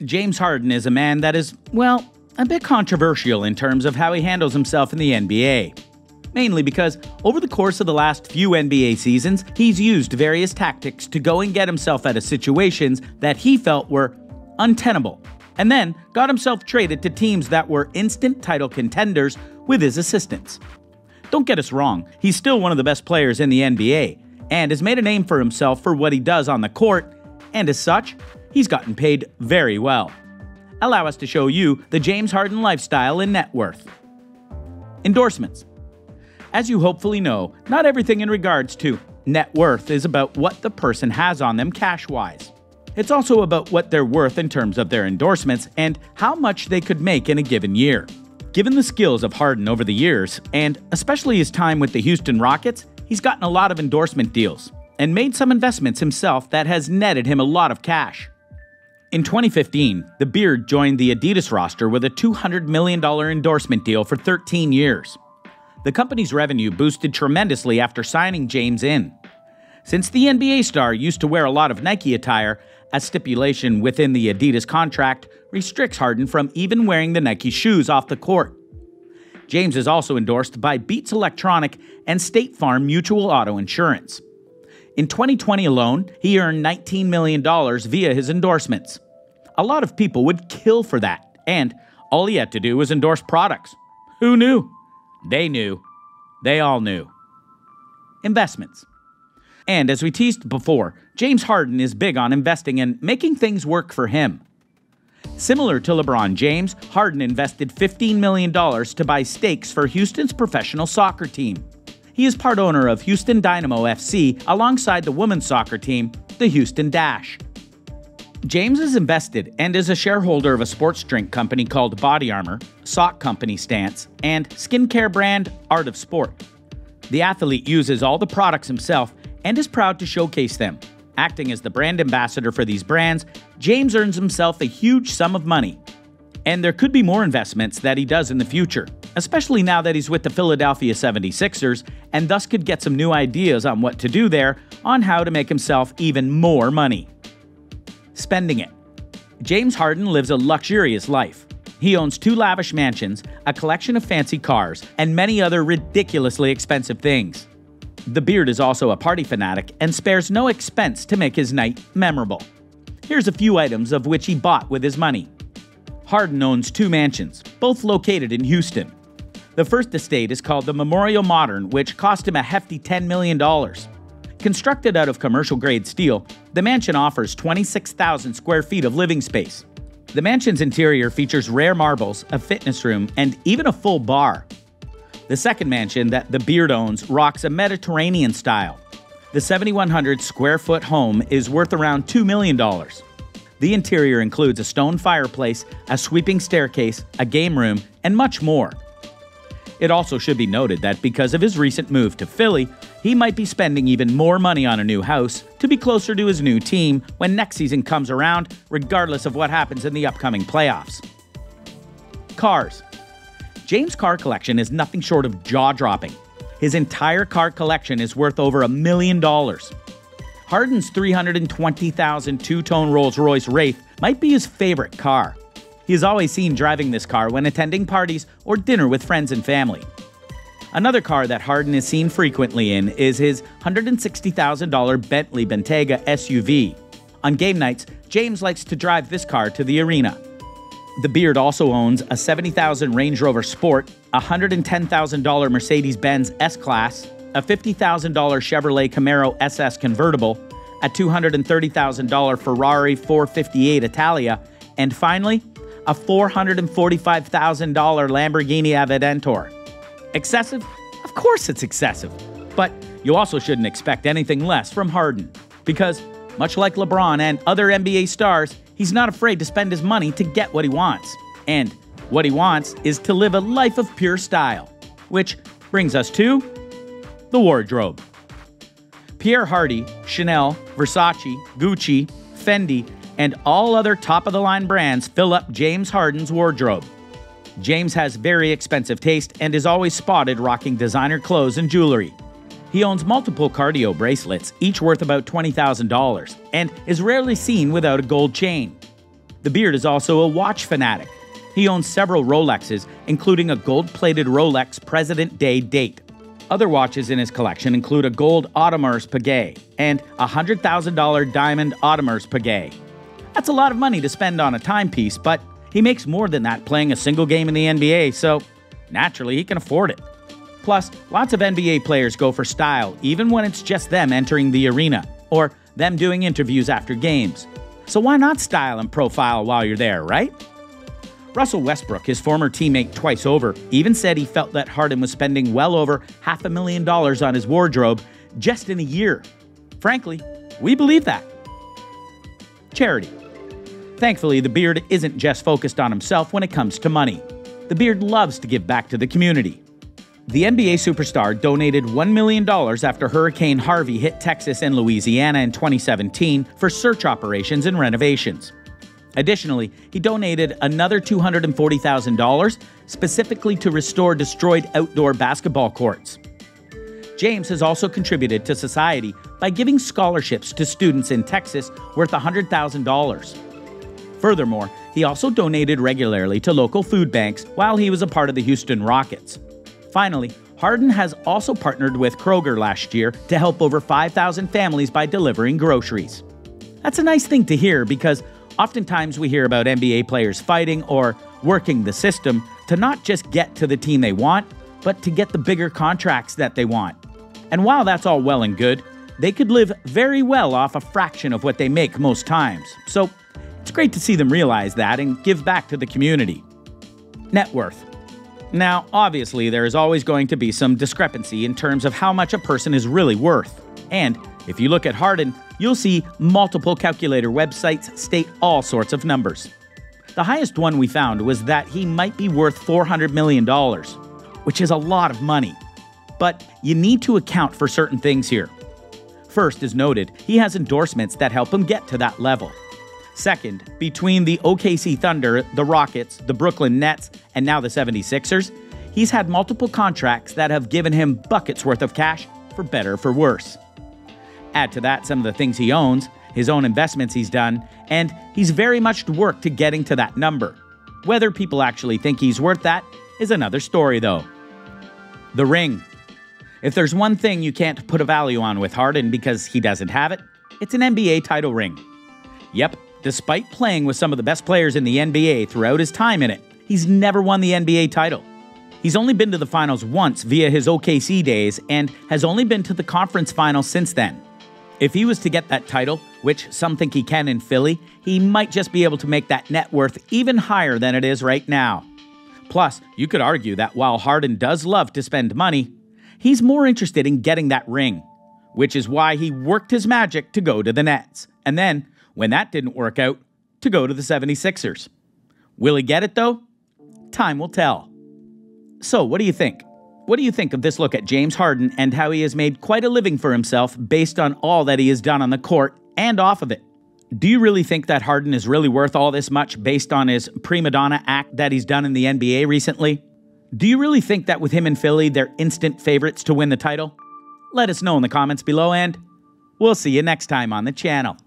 James Harden is a man that is, well, a bit controversial in terms of how he handles himself in the NBA. Mainly because over the course of the last few NBA seasons, he's used various tactics to go and get himself out of situations that he felt were untenable, and then got himself traded to teams that were instant title contenders with his assistance. Don't get us wrong, he's still one of the best players in the NBA, and has made a name for himself for what he does on the court, and as such, he's gotten paid very well. Allow us to show you the James Harden lifestyle and net worth. Endorsements. As you hopefully know, not everything in regards to net worth is about what the person has on them cash-wise. It's also about what they're worth in terms of their endorsements and how much they could make in a given year. Given the skills of Harden over the years, and especially his time with the Houston Rockets, he's gotten a lot of endorsement deals and made some investments himself that has netted him a lot of cash. In 2015, the Beard joined the Adidas roster with a $200 million endorsement deal for 13 years. The company's revenue boosted tremendously after signing James in. Since the NBA star used to wear a lot of Nike attire, a stipulation within the Adidas contract restricts Harden from even wearing the Nike shoes off the court. James is also endorsed by Beats Electronic and State Farm Mutual Auto Insurance. In 2020 alone, he earned $19 million via his endorsements. A lot of people would kill for that, and all he had to do was endorse products. Who knew? They knew. They all knew. Investments. And as we teased before, James Harden is big on investing and making things work for him. Similar to LeBron James, Harden invested $15 million to buy stakes for Houston's professional soccer team. He is part owner of Houston Dynamo FC alongside the women's soccer team, the Houston Dash. James is invested and is a shareholder of a sports drink company called Body Armor, sock company Stance, and skincare brand Art of Sport. The athlete uses all the products himself and is proud to showcase them. Acting as the brand ambassador for these brands, James earns himself a huge sum of money. And there could be more investments that he does in the future, especially now that he's with the Philadelphia 76ers, and thus could get some new ideas on what to do there on how to make himself even more money. Spending it. James Harden lives a luxurious life. He owns 2 lavish mansions, a collection of fancy cars, and many other ridiculously expensive things. The Beard is also a party fanatic and spares no expense to make his night memorable. Here's a few items of which he bought with his money. Harden owns 2 mansions, both located in Houston. The first estate is called the Memorial Modern, which cost him a hefty $10 million. Constructed out of commercial-grade steel, the mansion offers 26,000 square feet of living space. The mansion's interior features rare marbles, a fitness room, and even a full bar. The second mansion that the Beard owns rocks a Mediterranean style. The 7,100 square foot home is worth around $2 million. The interior includes a stone fireplace, a sweeping staircase, a game room, and much more. It also should be noted that because of his recent move to Philly, he might be spending even more money on a new house to be closer to his new team when next season comes around, regardless of what happens in the upcoming playoffs. Cars. James' car collection is nothing short of jaw-dropping. His entire car collection is worth over $1 million. Harden's $320,000 two-tone Rolls-Royce Wraith might be his favorite car. He is always seen driving this car when attending parties or dinner with friends and family. Another car that Harden is seen frequently in is his $160,000 Bentley Bentayga SUV. On game nights, James likes to drive this car to the arena. The Beard also owns a $70,000 Range Rover Sport, a $110,000 Mercedes-Benz S-Class, a $50,000 Chevrolet Camaro SS convertible, a $230,000 Ferrari 458 Italia, and finally, a $445,000 Lamborghini Aventador. Excessive? Of course it's excessive. But you also shouldn't expect anything less from Harden. Because, much like LeBron and other NBA stars, he's not afraid to spend his money to get what he wants. And what he wants is to live a life of pure style. Which brings us to the wardrobe. Pierre Hardy, Chanel, Versace, Gucci, Fendi, and all other top-of-the-line brands fill up James Harden's wardrobe. James has very expensive taste and is always spotted rocking designer clothes and jewelry. He owns multiple cardio bracelets, each worth about $20,000, and is rarely seen without a gold chain. The Beard is also a watch fanatic. He owns several Rolexes, including a gold-plated Rolex President Day date. Other watches in his collection include a gold Audemars Piguet and a $100,000 diamond Audemars Piguet. That's a lot of money to spend on a timepiece, but he makes more than that playing a single game in the NBA, so naturally he can afford it. Plus, lots of NBA players go for style, even when it's just them entering the arena, or them doing interviews after games. So why not style and profile while you're there, right? Russell Westbrook, his former teammate twice over, even said he felt that Harden was spending well over $500,000 on his wardrobe just in a year. Frankly, we believe that. Charity. Thankfully, the Beard isn't just focused on himself when it comes to money. The Beard loves to give back to the community. The NBA superstar donated $1 million after Hurricane Harvey hit Texas and Louisiana in 2017 for search operations and renovations. Additionally, he donated another $240,000 specifically to restore destroyed outdoor basketball courts. James has also contributed to society by giving scholarships to students in Texas worth $100,000. Furthermore, he also donated regularly to local food banks while he was a part of the Houston Rockets. Finally, Harden has also partnered with Kroger last year to help over 5,000 families by delivering groceries. That's a nice thing to hear because oftentimes we hear about NBA players fighting or working the system to not just get to the team they want, but to get the bigger contracts that they want. And while that's all well and good, they could live very well off a fraction of what they make most times. So it's great to see them realize that and give back to the community. Net worth. Now, obviously, there is always going to be some discrepancy in terms of how much a person is really worth. And if you look at Harden, you'll see multiple calculator websites state all sorts of numbers. The highest one we found was that he might be worth $400 million, which is a lot of money. But you need to account for certain things here. First, as noted, he has endorsements that help him get to that level. Second, between the OKC Thunder, the Rockets, the Brooklyn Nets, and now the 76ers, he's had multiple contracts that have given him buckets worth of cash, for better or for worse. Add to that some of the things he owns, his own investments he's done, and he's very much worked to getting to that number. Whether people actually think he's worth that is another story, though. The ring. If there's one thing you can't put a value on with Harden because he doesn't have it, it's an NBA title ring. Yep. Despite playing with some of the best players in the NBA throughout his time in it, he's never won the NBA title. He's only been to the finals once via his OKC days and has only been to the conference finals since then. If he was to get that title, which some think he can in Philly, he might just be able to make that net worth even higher than it is right now. Plus, you could argue that while Harden does love to spend money, he's more interested in getting that ring, which is why he worked his magic to go to the Nets, and then, when that didn't work out, to go to the 76ers. Will he get it, though? Time will tell. So, what do you think? What do you think of this look at James Harden and how he has made quite a living for himself based on all that he has done on the court and off of it? Do you really think that Harden is really worth all this much based on his prima donna act that he's done in the NBA recently? Do you really think that with him in Philly, they're instant favorites to win the title? Let us know in the comments below, and we'll see you next time on the channel.